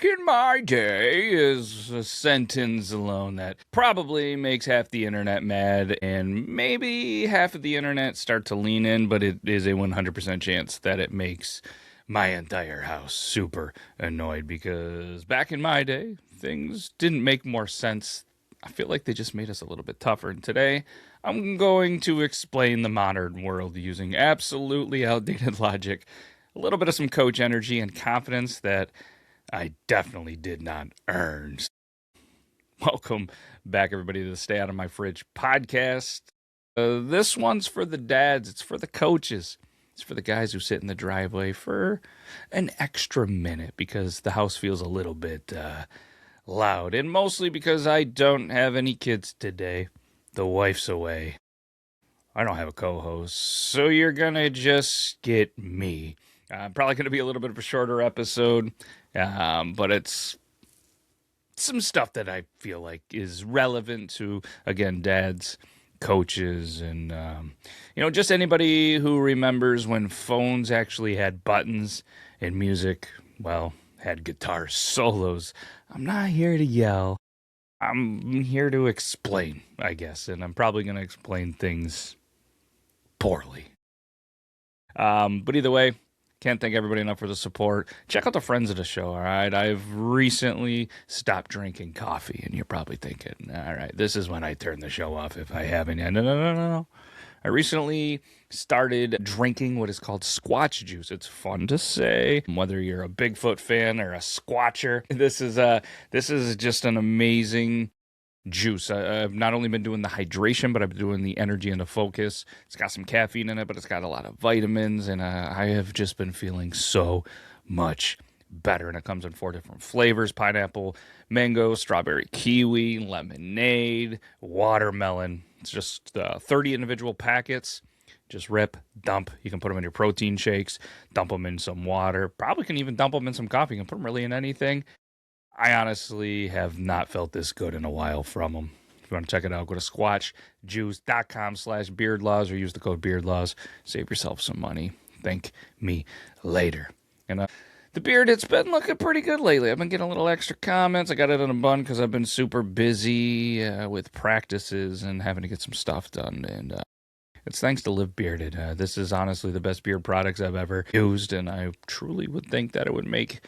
In my day is a sentence alone that probably makes half the internet mad, and maybe half of the internet start to lean in, but it is a 100% chance that it makes my entire house super annoyed, because back in my day, things didn't make more sense. I feel like they just made us a little bit tougher. And today, I'm going to explain the modern world using absolutely outdated logic, a little bit of some coach energy and confidence that I definitely did not earn. Welcome back, everybody, to the Stay Out of My Fridge podcast. This one's for the dads. It's for the coaches. It's for the guys who sit in the driveway for an extra minute because the house feels a little bit loud. And mostly because I don't have any kids today. The wife's away. I don't have a co-host. So you're going to just get me. Probably going to be a little bit of a shorter episode. But it's some stuff that I feel like is relevant to, again, dads, coaches, and, just anybody who remembers when phones actually had buttons and music, well, had guitar solos. I'm not here to yell. I'm here to explain, I guess, and I'm probably going to explain things poorly. But either way, can't thank everybody enough for the support. Check out the friends of the show, all right? I've recently stopped drinking coffee, and you're probably thinking, all right, this is when I turn the show off if I haven't yet. No. I recently started drinking what is called squatch juice. It's fun to say, whether you're a Bigfoot fan or a squatcher. This is just an amazing juice. I've not only been doing the hydration, but I've been doing the energy and the focus. It's got some caffeine in it, but it's got a lot of vitamins, and I have just been feeling so much better. And it comes in 4 different flavors: pineapple, mango, strawberry, kiwi, lemonade, watermelon. It's just 30 individual packets. Just rip, dump. You can put them in your protein shakes, dump them in some water. Probably can even dump them in some coffee. You can put them really in anything. I honestly have not felt this good in a while from them. If you want to check it out, go to squatchjuice.com/beardlaws or use the code beardlaws. Save yourself some money. Thank me later. And the beard, it's been looking pretty good lately. I've been getting a little extra comments. I got it in a bun because I've been super busy with practices and having to get some stuff done. And it's thanks to Live Bearded. This is honestly the best beard products I've ever used, and I truly would think that it would make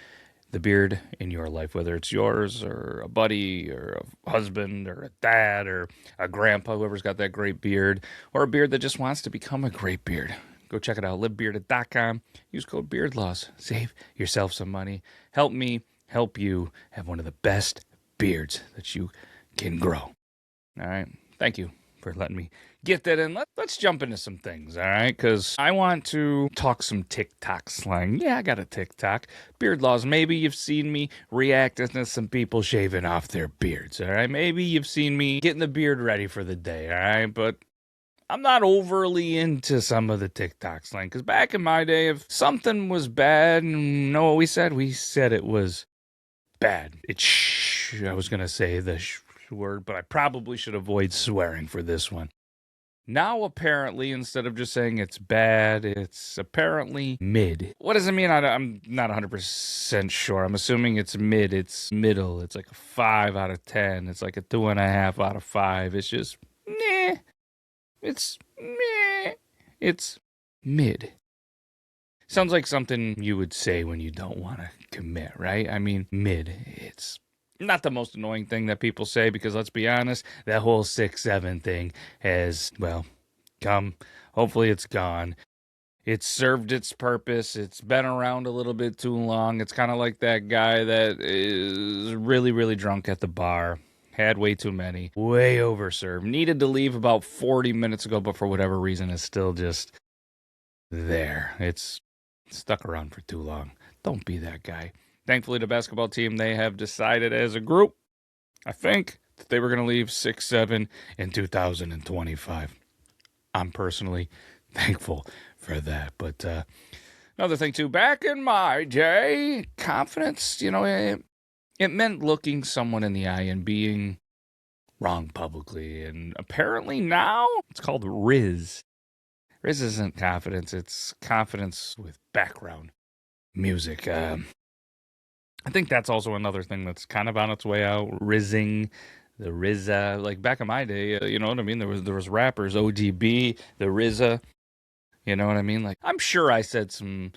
the beard in your life, whether it's yours or a buddy or a husband or a dad or a grandpa, whoever's got that great beard, or a beard that just wants to become a great beard. Go check it out, livebearded.com. Use code beardlaws. Save yourself some money. Help me help you have one of the best beards that you can grow. All right. Thank you for letting me get that in. Let's jump into some things, all right? Because I want to talk some TikTok slang. Yeah, I got a TikTok. Beard laws. Maybe you've seen me reacting to some people shaving off their beards, all right? Maybe you've seen me getting the beard ready for the day, all right? But I'm not overly into some of the TikTok slang. Because back in my day, if something was bad, you know what we said? We said it was bad. I was going to say the word, but I probably should avoid swearing for this one. Now, apparently, instead of just saying it's bad, it's apparently mid. What does it mean? I'm not 100% sure. I'm assuming it's mid. It's middle. It's like a 5 out of 10. It's like a 2.5 out of 5. It's just meh. It's meh. It's mid. Sounds like something you would say when you don't want to commit, right? I mean, mid. It's not the most annoying thing that people say, because let's be honest, that whole 6-7 thing has, well, come. Hopefully it's gone. It's served its purpose. It's been around a little bit too long. It's kind of like that guy that is really, really drunk at the bar. Had way too many. Way overserved. Needed to leave about 40 minutes ago, but for whatever reason is still just there. It's stuck around for too long. Don't be that guy. Thankfully, the basketball team, they have decided as a group, I think, that they were going to leave 6-7 in 2025. I'm personally thankful for that. But another thing, too, back in my day, confidence, it meant looking someone in the eye and being wrong publicly. And apparently now it's called Rizz. Rizz isn't confidence. It's confidence with background music. I think that's also another thing that's kind of on its way out. Rizzing, the Rizz, like back in my day, you know what I mean? There was rappers, ODB, the Rizz, you know what I mean? Like I'm sure I said some,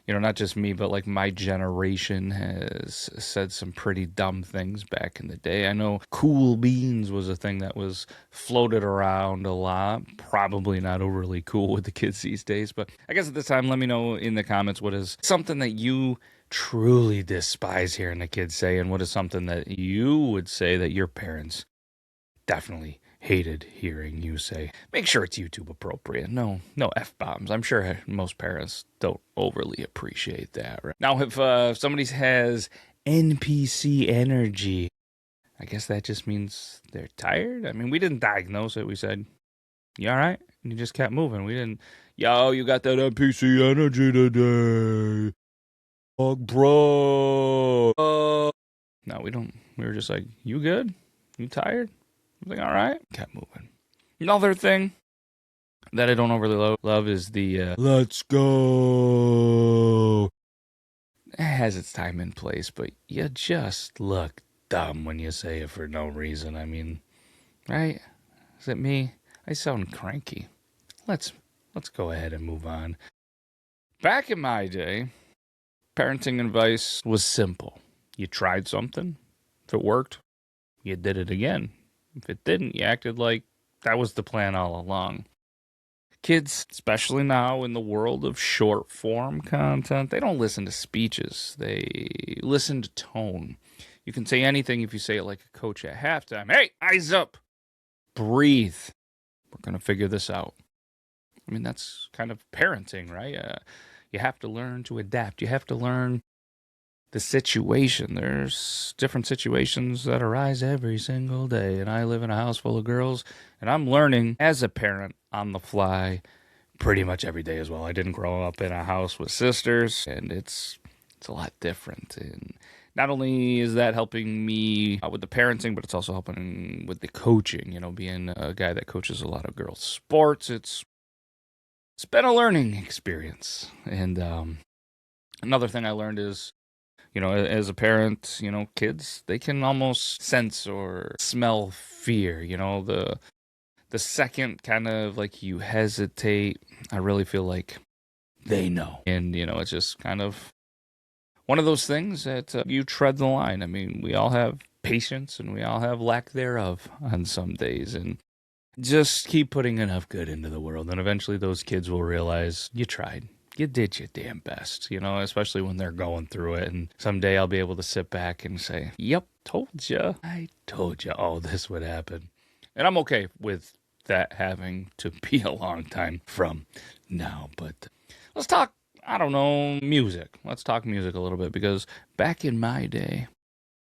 not just me, but like my generation has said some pretty dumb things back in the day. I know cool beans was a thing that was floated around a lot. Probably not overly cool with the kids these days, but I guess at this time, let me know in the comments what is something that you truly despise hearing the kids say, and what is something that you would say that your parents definitely hated hearing you say. Make sure it's YouTube appropriate. No, no F bombs. I'm sure most parents don't overly appreciate that. Right? Now, if somebody has NPC Energy, I guess that just means they're tired. I mean, we didn't diagnose it. We said, "You all right?" And you just kept moving. We didn't. Yo, you got that NPC energy today, bro. No, we don't. We were just like, "You good? You tired?" I was like, all right. Kept moving. Another thing that I don't overly love is the let's go. It has its time and place, but you just look dumb when you say it for no reason. I mean, right? Is it me? I sound cranky. Let's go ahead and move on. Back in my day, parenting advice was simple. You tried something. If it worked, you did it again. If it didn't, you acted like that was the plan all along. Kids, especially now in the world of short form content, they don't listen to speeches. They listen to tone. You can say anything if you say it like a coach at halftime. Hey, eyes up. Breathe. We're going to figure this out. I mean, that's kind of parenting, right? You have to learn to adapt. You have to learn the situation. There's different situations that arise every single day. And I live in a house full of girls, and I'm learning as a parent on the fly pretty much every day as well. I didn't grow up in a house with sisters, and it's a lot different. And not only is that helping me with the parenting, but it's also helping with the coaching. Being a guy that coaches a lot of girls' sports, it's been a learning experience. And another thing I learned is, as a parent, kids, they can almost sense or smell fear. The second kind of like you hesitate, I really feel like they know. And, it's just kind of one of those things that you tread the line. I mean, we all have patience and we all have lack thereof on some days. And just keep putting enough good into the world. And eventually those kids will realize you tried. You did your damn best, especially when they're going through it. And someday I'll be able to sit back and say, yep, told you. I told you all this would happen. And I'm okay with that having to be a long time from now. But let's talk, I don't know, music. Let's talk music a little bit, because back in my day,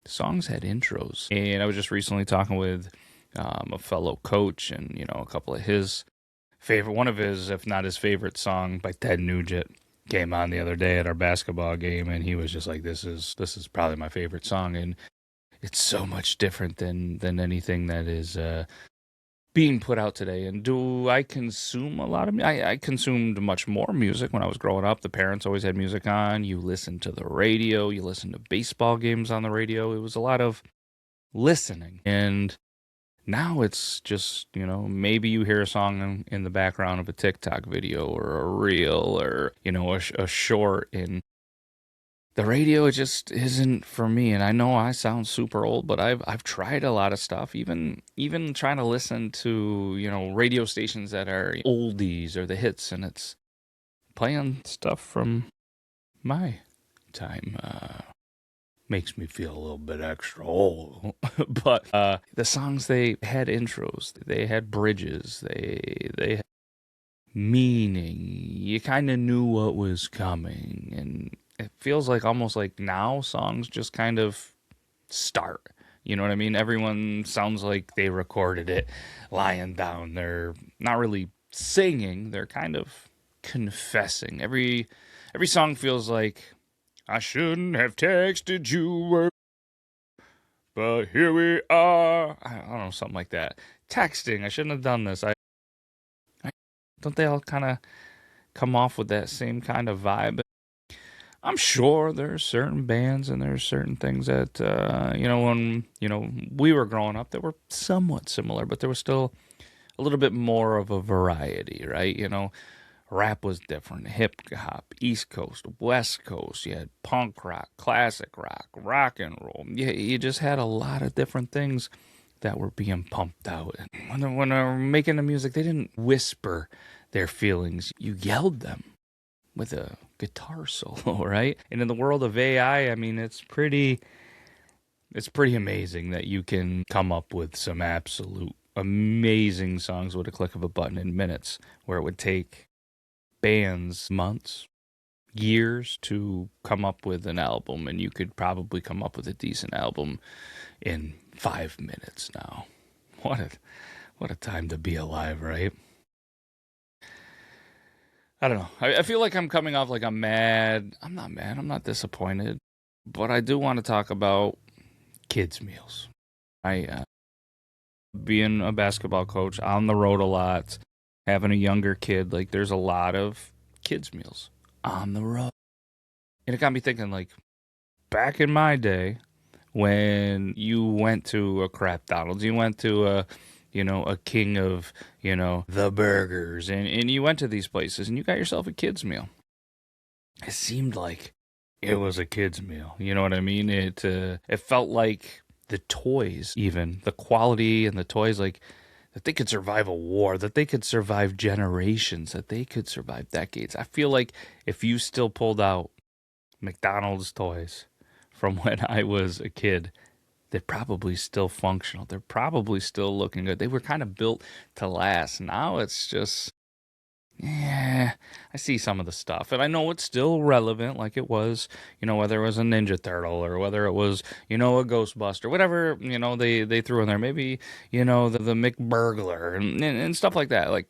songs had intros. And I was just recently talking with a fellow coach, and, a couple of his one of his, if not his favorite song by Ted Nugent came on the other day at our basketball game, and he was just like, this is probably my favorite song. And it's so much different than anything that is being put out today. And do I consume a lot of I consumed much more music when I was growing up. The parents always had music on. You listened to the radio. You listened to baseball games on the radio. It was a lot of listening. And now it's just, maybe you hear a song in the background of a TikTok video or a reel or, a short. And the radio, it just isn't for me. And I know I sound super old, but I've tried a lot of stuff, even trying to listen to, radio stations that are oldies or the hits, and it's playing stuff from my time. Makes me feel a little bit extra old. But the songs, they had intros, they had bridges, they had meaning. You kind of knew what was coming. And it feels like almost like now songs just kind of start. You know what I mean? Everyone sounds like they recorded it lying down. They're not really singing, they're kind of confessing. Every song feels like, I shouldn't have texted you, but here we are. I don't know, something like that. Texting, I shouldn't have done this. Don't they all kind of come off with that same kind of vibe? I'm sure there's certain bands and there's certain things that, when, we were growing up that were somewhat similar, but there was still a little bit more of a variety, right? Rap was different, hip hop, East Coast, West Coast. You had punk rock, classic rock, rock and roll. You just had a lot of different things that were being pumped out. And when they were making the music, they didn't whisper their feelings. You yelled them with a guitar solo, right? And in the world of AI, I mean, it's pretty amazing that you can come up with some absolute amazing songs with a click of a button in minutes, where it would take bands months, years to come up with an album, and you could probably come up with a decent album in 5 minutes now. What a time to be alive, right? I don't know. I feel like I'm coming off like I'm mad. I'm not mad. I'm not disappointed. But I do want to talk about kids' meals. Being a basketball coach, on the road a lot, having a younger kid, like there's a lot of kids' meals on the road. And it got me thinking, like, back in my day, when you went to a crap Donald's, you went to a king of, the burgers, and you went to these places and you got yourself a kid's meal. It seemed like it was a kid's meal. You know what I mean? It felt like the toys, even the quality and the toys, like that they could survive a war, that they could survive generations, that they could survive decades. I feel like if you still pulled out McDonald's toys from when I was a kid, they're probably still functional. They're probably still looking good. They were kind of built to last. Now it's just, yeah, I see some of the stuff. And I know it's still relevant, like it was, whether it was a Ninja Turtle or whether it was, a Ghostbuster, whatever, they threw in there. Maybe, the McBurglar and stuff like that. Like,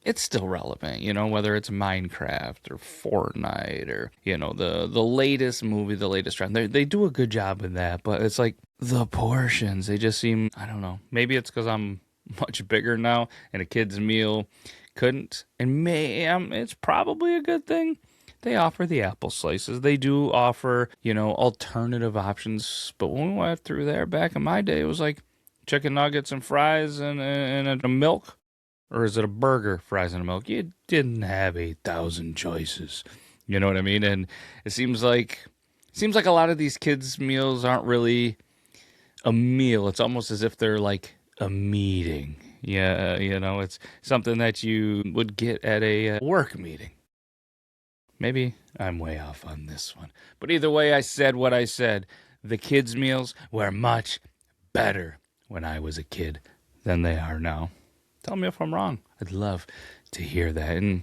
it's still relevant, whether it's Minecraft or Fortnite or, the latest movie, the latest trend. They do a good job in that, but it's like the portions, they just seem, I don't know. Maybe it's because I'm much bigger now and a kid's meal couldn't, and it's probably a good thing. They offer the apple slices. They do offer, alternative options. But when we went through there back in my day, it was like chicken nuggets and fries and a milk. Or is it a burger, fries, and a milk? You didn't have 8,000 choices. You know what I mean? And it seems like a lot of these kids' meals aren't really a meal. It's almost as if they're like a meeting. Yeah, it's something that you would get at a work meeting. Maybe I'm way off on this one. But either way, I said what I said. The kids' meals were much better when I was a kid than they are now. Tell me if I'm wrong. I'd love to hear that. And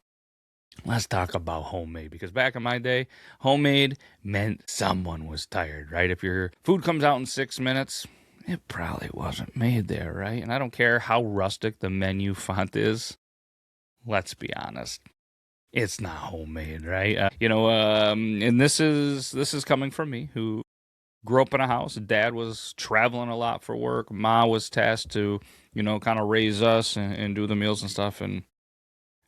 let's talk about homemade, because back in my day, homemade meant someone was tired, right? If your food comes out in 6 minutes, it probably wasn't made there, right? And I don't care how rustic the menu font is. Let's be honest. It's not homemade, right? And this is coming from me, who grew up in a house. Dad was traveling a lot for work. Ma was tasked to, kind of raise us and do the meals and stuff. And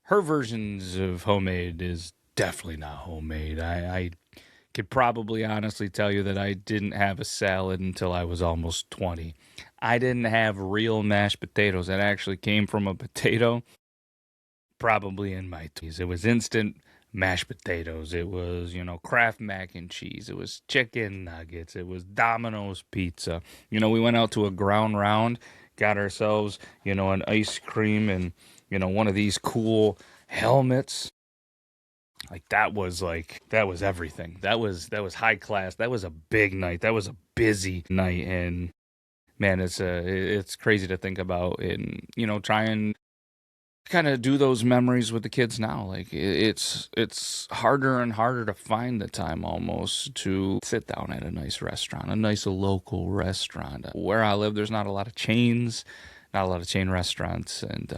her versions of homemade is definitely not homemade. I could probably honestly tell you that I didn't have a salad until I was almost 20. I didn't have real mashed potatoes that actually came from a potato probably in my 20s. It was instant mashed potatoes. It was, Kraft mac and cheese. It was chicken nuggets. It was Domino's pizza. We went out to a ground round, got ourselves, an ice cream and, one of these cool helmets. That was everything. That was high class. That was a big night. That was a busy night. And man, it's crazy to think about and, try and kind of do those memories with the kids now. Like it's harder and harder to find the time almost to sit down at a nice restaurant, a nice local restaurant. Where I live, there's not a lot of chains, not a lot of chain restaurants, and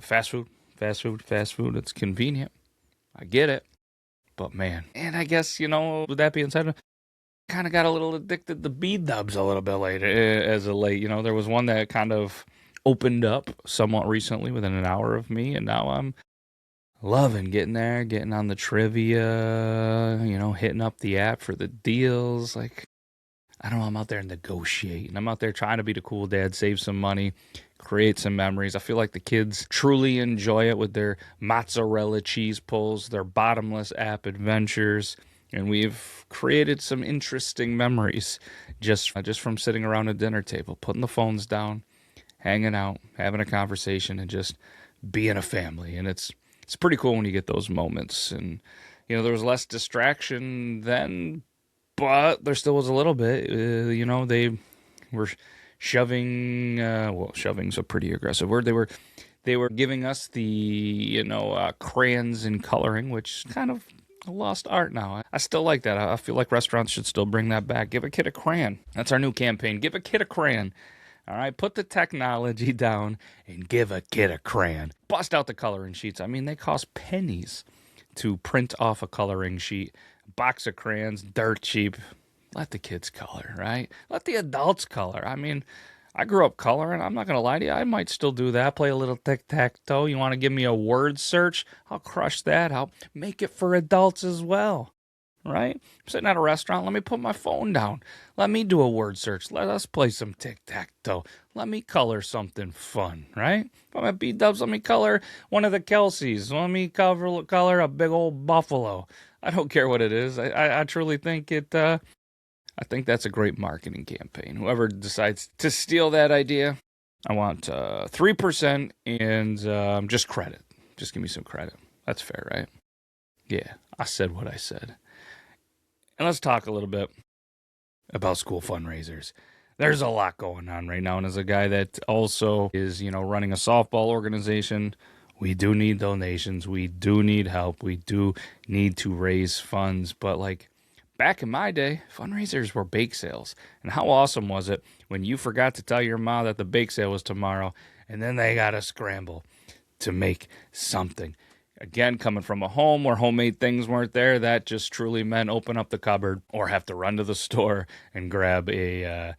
fast food. It's convenient. I get it, but man, and I guess with that being said, kind of got a little addicted to B-dubs a little bit later as of late. There was one that kind of opened up somewhat recently within an hour of me, and now I'm loving getting there, getting on the trivia, hitting up the app for the deals. Like, I don't know, I'm out there negotiating. I'm out there trying to be the cool dad, save some money, create some memories. I feel like the kids truly enjoy it with their mozzarella cheese pulls, their bottomless app adventures. And we've created some interesting memories just from sitting around a dinner table, putting the phones down, hanging out, having a conversation, and just being a family. And it's pretty cool when you get those moments. And there was less distraction then, but there still was a little bit. They were shoving. Well, shoving's a pretty aggressive word. They were giving us the crayons and coloring, which is kind of a lost art now. I still like that. I feel like restaurants should still bring that back. Give a kid a crayon. That's our new campaign. Give a kid a crayon. All right, put the technology down and give a kid a crayon. Bust out the coloring sheets. I mean, they cost pennies to print off a coloring sheet. A box of crayons, dirt cheap. Let the kids color, right? Let the adults color. I mean, I grew up coloring. I'm not going to lie to you. I might still do that. Play a little tic-tac-toe. You want to give me a word search? I'll crush that. I'll make it for adults as well. Right? I'm sitting at a restaurant. Let me put my phone down. Let me do a word search. Let us play some tic-tac-toe. Let me color something fun, right? If I'm at B-Dubs, let me color one of the Kelseys. Let me color a big old buffalo. I don't care what it is. I truly think I think that's a great marketing campaign. Whoever decides to steal that idea, I want 3% and just credit. Just give me some credit. That's fair, right? Yeah, I said what I said. And let's talk a little bit about school fundraisers. There's a lot going on right now. And as a guy that also is, running a softball organization, we do need donations. We do need help. We do need to raise funds. But like back in my day, fundraisers were bake sales. And how awesome was it when you forgot to tell your mom that the bake sale was tomorrow and then they got to scramble to make something. Again, coming from a home where homemade things weren't there, that just truly meant open up the cupboard or have to run to the store and grab a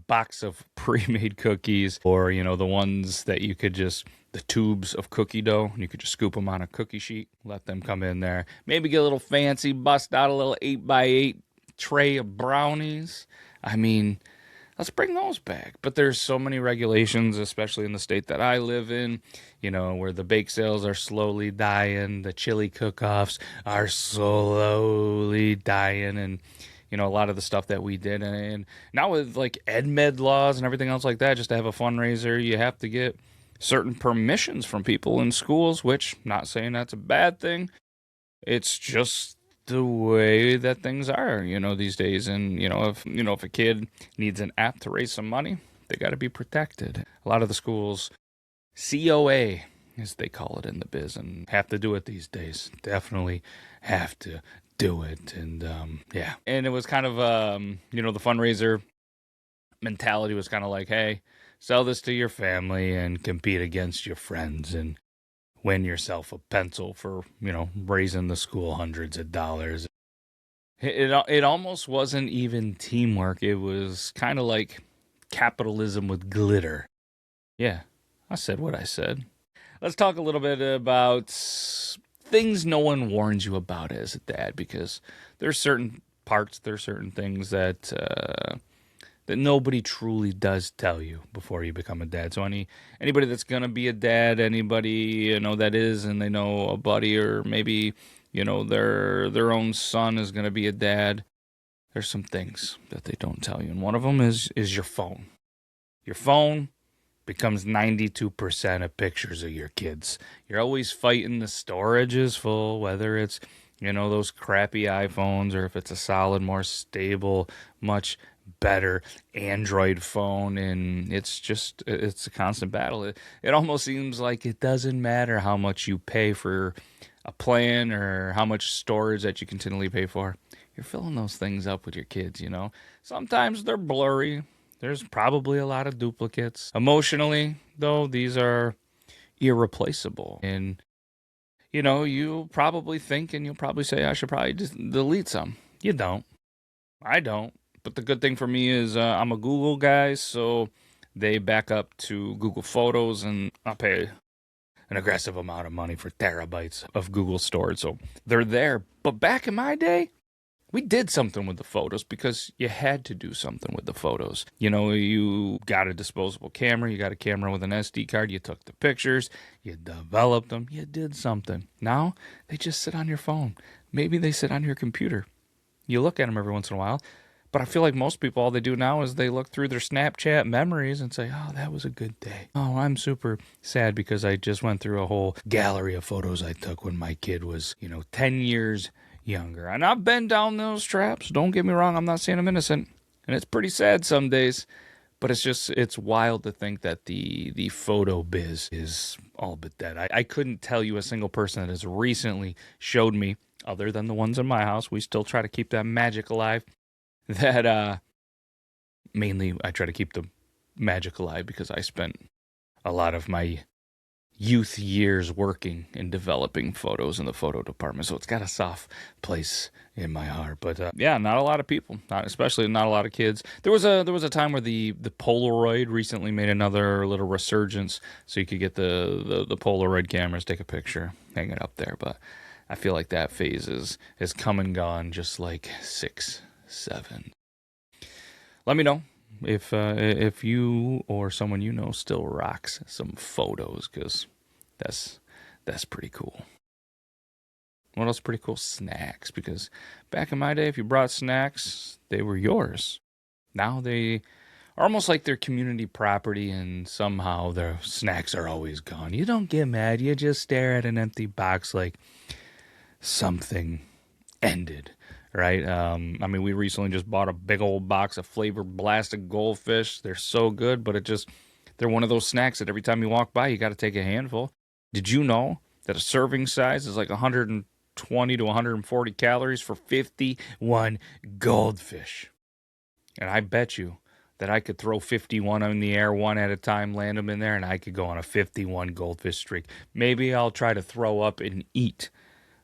box of pre-made cookies, or the ones that you could just the tubes of cookie dough. You could just scoop them on a cookie sheet, let them come in there. Maybe get a little fancy, bust out a little 8x8 tray of brownies. I mean, let's bring those back. But there's so many regulations, especially in the state that I live in, where the bake sales are slowly dying, the chili cook-offs are slowly dying, and, a lot of the stuff that we did. And now with like EdMed laws and everything else like that, just to have a fundraiser, you have to get certain permissions from people in schools, which, not saying that's a bad thing. It's just the way that things are, these days. And, if a kid needs an app to raise some money, they got to be protected. A lot of the schools, COA, as they call it in the biz, and have to do it these days. Definitely have to do it. And, yeah. And it was kind of, the fundraiser mentality was kind of like, hey, sell this to your family and compete against your friends and win yourself a pencil for, raising the school hundreds of dollars. It almost wasn't even teamwork. It was kind of like capitalism with glitter. Yeah, I said what I said. Let's talk a little bit about things no one warns you about as a dad, because there's certain things that that nobody truly does tell you before you become a dad. So anybody that's gonna be a dad, anybody that is, and they know a buddy, or maybe their own son is gonna be a dad, there's some things that they don't tell you, and one of them is your phone. Your phone becomes 92% of pictures of your kids. You're always fighting the storage is full, whether it's those crappy iPhones, or if it's a solid, more stable, much better Android phone. And it's a constant battle. It almost seems like it doesn't matter how much you pay for a plan or how much storage that you continually pay for. You're filling those things up with your kids, Sometimes they're blurry. There's probably a lot of duplicates. Emotionally, though, these are irreplaceable. And you probably think, and you'll probably say, I should probably just delete some. You don't. I don't. But the good thing for me is I'm a Google guy, so they back up to Google Photos, and I pay an aggressive amount of money for terabytes of Google storage. So they're there. But back in my day, we did something with the photos because you had to do something with the photos. You know, you got a disposable camera, you got a camera with an SD card, you took the pictures, you developed them, you did something. Now, they just sit on your phone. Maybe they sit on your computer. You look at them every once in a while. But I feel like most people, all they do now is they look through their Snapchat memories and say, oh, that was a good day. Oh, I'm super sad because I just went through a whole gallery of photos I took when my kid was, 10 years younger. And I've been down those traps. Don't get me wrong. I'm not saying I'm innocent. And it's pretty sad some days. But it's wild to think that the photo biz is all but dead. I couldn't tell you a single person that has recently showed me, other than the ones in my house. We still try to keep that magic alive. That mainly I try to keep the magic alive because I spent a lot of my youth years working and developing photos in the photo department, so it's got a soft place in my heart. But yeah, not a lot of people, especially not a lot of kids. There was a time where the Polaroid recently made another little resurgence, so you could get the Polaroid cameras, take a picture, hang it up there. But I feel like that phase is come and gone, just like 6, 7. Let me know if you or someone you know still rocks some photos, because that's pretty cool. What else pretty cool? Snacks, because back in my day, if you brought snacks, they were yours. Now they are almost like they're community property, and somehow their snacks are always gone. You don't get mad. You just stare at an empty box like something ended. Right? I mean, we recently just bought a big old box of flavored blasted goldfish. They're so good, but they're one of those snacks that every time you walk by, you got to take a handful. Did you know that a serving size is like 120 to 140 calories for 51 goldfish? And I bet you that I could throw 51 in the air one at a time, land them in there, and I could go on a 51 goldfish streak. Maybe I'll try to throw up and eat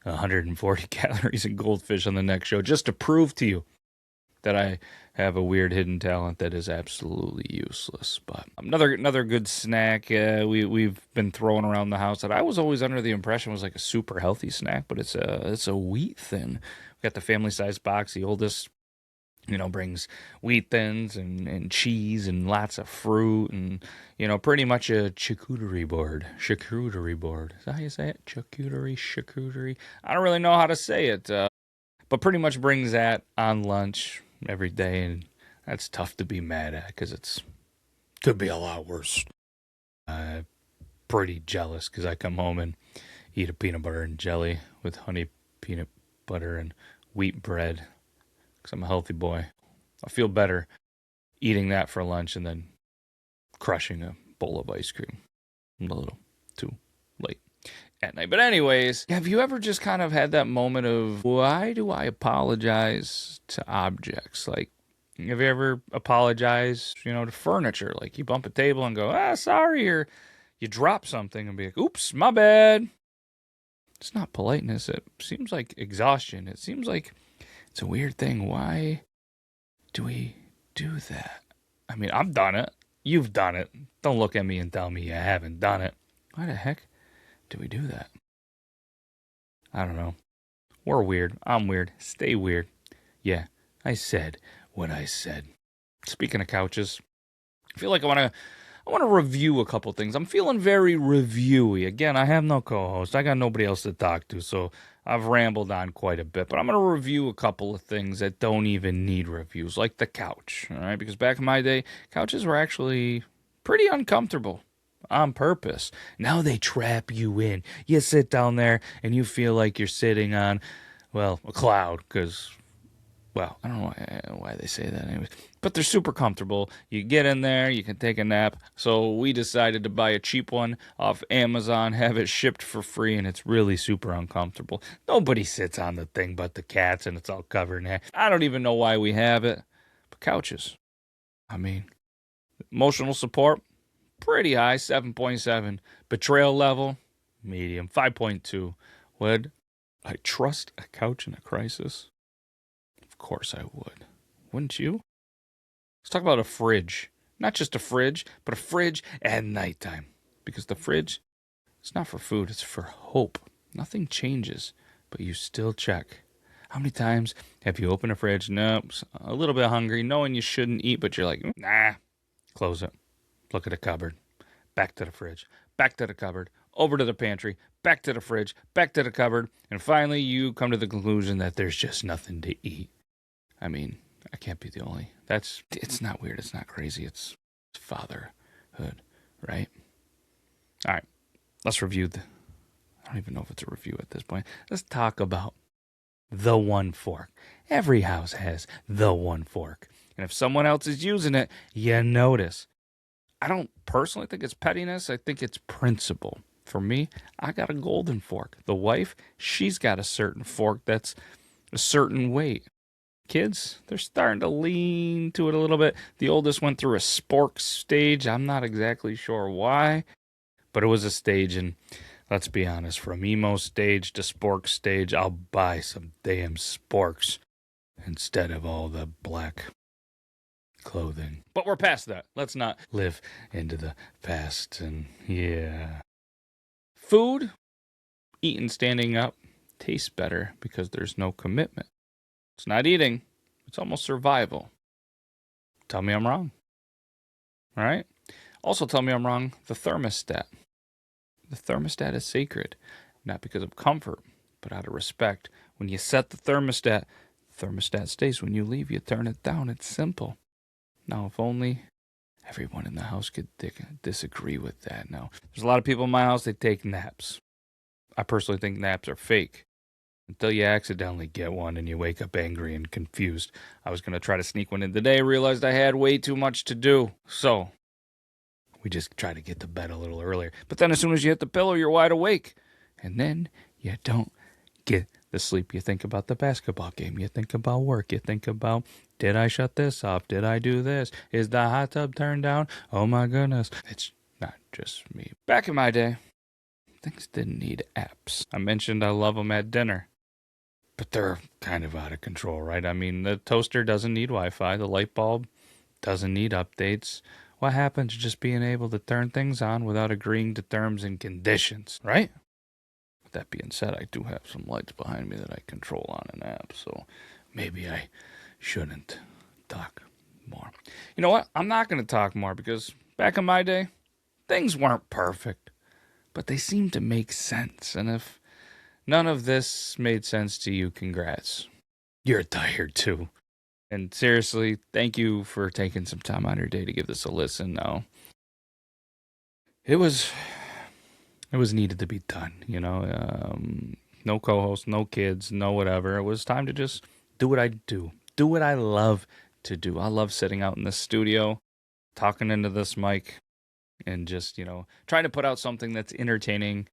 140 calories in goldfish on the next show, just to prove to you that I have a weird hidden talent that is absolutely useless. But another good snack we've been throwing around the house that I was always under the impression was like a super healthy snack, but it's a wheat thin. We got the family size box. The oldest, brings wheat thins and cheese and lots of fruit and, pretty much a charcuterie board. Charcuterie board. Is that how you say it? Charcuterie. I don't really know how to say it, but pretty much brings that on lunch every day, and that's tough to be mad at because it's could be a lot worse. Pretty jealous because I come home and eat a peanut butter and jelly with honey peanut butter and wheat bread. Because I'm a healthy boy. I feel better eating that for lunch and then crushing a bowl of ice cream. I'm a little too late at night. But anyways, have you ever just kind of had that moment of, why do I apologize to objects? Like, have you ever apologized, to furniture? Like, you bump a table and go, sorry, or you drop something and be like, oops, my bad. It's not politeness. It seems like exhaustion. It seems like it's a weird thing. Why do we do that? I mean, I've done it. You've done it. Don't look at me and tell me you haven't done it. Why the heck do we do that? I don't know. We're weird. I'm weird. Stay weird. Yeah, I said what I said. Speaking of couches, I feel like I want to review a couple things. I'm feeling very reviewy. Again, I have no co-host. I got nobody else to talk to, so I've rambled on quite a bit. But I'm going to review a couple of things that don't even need reviews, like the couch. All right, because back in my day, couches were actually pretty uncomfortable on purpose. Now they trap you in. You sit down there and you feel like you're sitting on, well, a cloud, because, well, I don't know why they say that anyways. But they're super comfortable. You get in there, you can take a nap. So we decided to buy a cheap one off Amazon, have it shipped for free, and it's really super uncomfortable. Nobody sits on the thing but the cats, and it's all covered in hair. I don't even know why we have it. But couches. I mean, emotional support, pretty high, 7.7. Betrayal level, medium, 5.2. Would I trust a couch in a crisis? Of course I would. Wouldn't you? Let's talk about a fridge. Not just a fridge, but a fridge at nighttime. Because the fridge It's not for food, it's for hope. Nothing changes, but you still check. How many times have you opened a fridge? Nope, a little bit hungry, knowing you shouldn't eat, but you're like, nah, close it. Look at the cupboard. Back to the fridge. Back to the cupboard. Over to the pantry. Back to the fridge. Back to the cupboard. And finally, you come to the conclusion that there's just nothing to eat. I mean, I can't be the only. It's not weird. It's not crazy. It's fatherhood, right? All right. Let's review I don't even know if it's a review at this point. Let's talk about the one fork. Every house has the one fork. And if someone else is using it, you notice. I don't personally think it's pettiness. I think it's principle. For me, I got a golden fork. The wife, she's got a certain fork that's a certain weight. Kids, they're starting to lean to it a little bit. The oldest went through a spork stage. I'm not exactly sure why, but it was a stage. And let's be honest, from emo stage to spork stage, I'll buy some damn sporks instead of all the black clothing. But we're past that. Let's not live into the past. And yeah. Food, eating standing up, tastes better because there's no commitment. It's not eating. It's almost survival. Tell me I'm wrong. All right? Also tell me I'm wrong. The thermostat. The thermostat is sacred. Not because of comfort, but out of respect. When you set the thermostat stays. When you leave, you turn it down. It's simple. Now, if only everyone in the house could disagree with that. Now, there's a lot of people in my house, they take naps. I personally think naps are fake. Until you accidentally get one and you wake up angry and confused. I was going to try to sneak one in today, realized I had way too much to do. So, we just try to get to bed a little earlier. But then as soon as you hit the pillow, you're wide awake. And then you don't get the sleep. You think about the basketball game. You think about work. You think about, did I shut this off? Did I do this? Is the hot tub turned down? Oh my goodness. It's not just me. Back in my day, things didn't need apps. I mentioned I love them at dinner. But they're kind of out of control, right? I mean, the toaster doesn't need Wi-Fi. The light bulb doesn't need updates. What happens to just being able to turn things on without agreeing to terms and conditions, right? With that being said, I do have some lights behind me that I control on an app, so maybe I shouldn't talk more. You know what? I'm not going to talk more because back in my day, things weren't perfect, but they seemed to make sense. And if none of this made sense to you, congrats. You're tired too. And seriously, thank you for taking some time out of your day to give this a listen. Now, it was needed to be done, you know. No co-host, no kids, no whatever. It was time to just do what I do. Do what I love to do. I love sitting out in the studio, talking into this mic, and just, you know, trying to put out something that's entertaining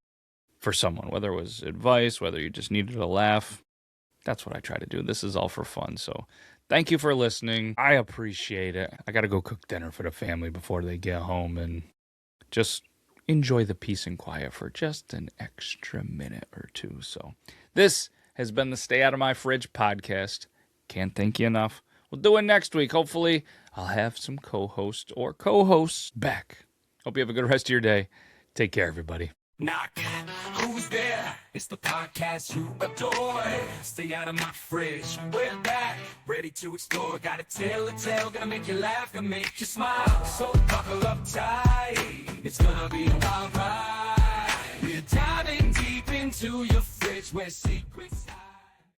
for someone, whether it was advice, whether you just needed a laugh. That's what I try to do. This is all for fun. So thank you for listening. I appreciate it. I got to go cook dinner for the family before they get home and just enjoy the peace and quiet for just an extra minute or two. So this has been the Stay Out of My Fridge podcast. Can't thank you enough. We'll do it next week. Hopefully I'll have some co-hosts or co-hosts back. Hope you have a good rest of your day. Take care, everybody. Knock, who's there? It's the podcast you adore. Stay out of my fridge. We're back, ready to explore. Got a tale to tell, gonna make you laugh, gonna make you smile. So buckle up tight, it's gonna be a wild ride. We're diving deep into your fridge where secrets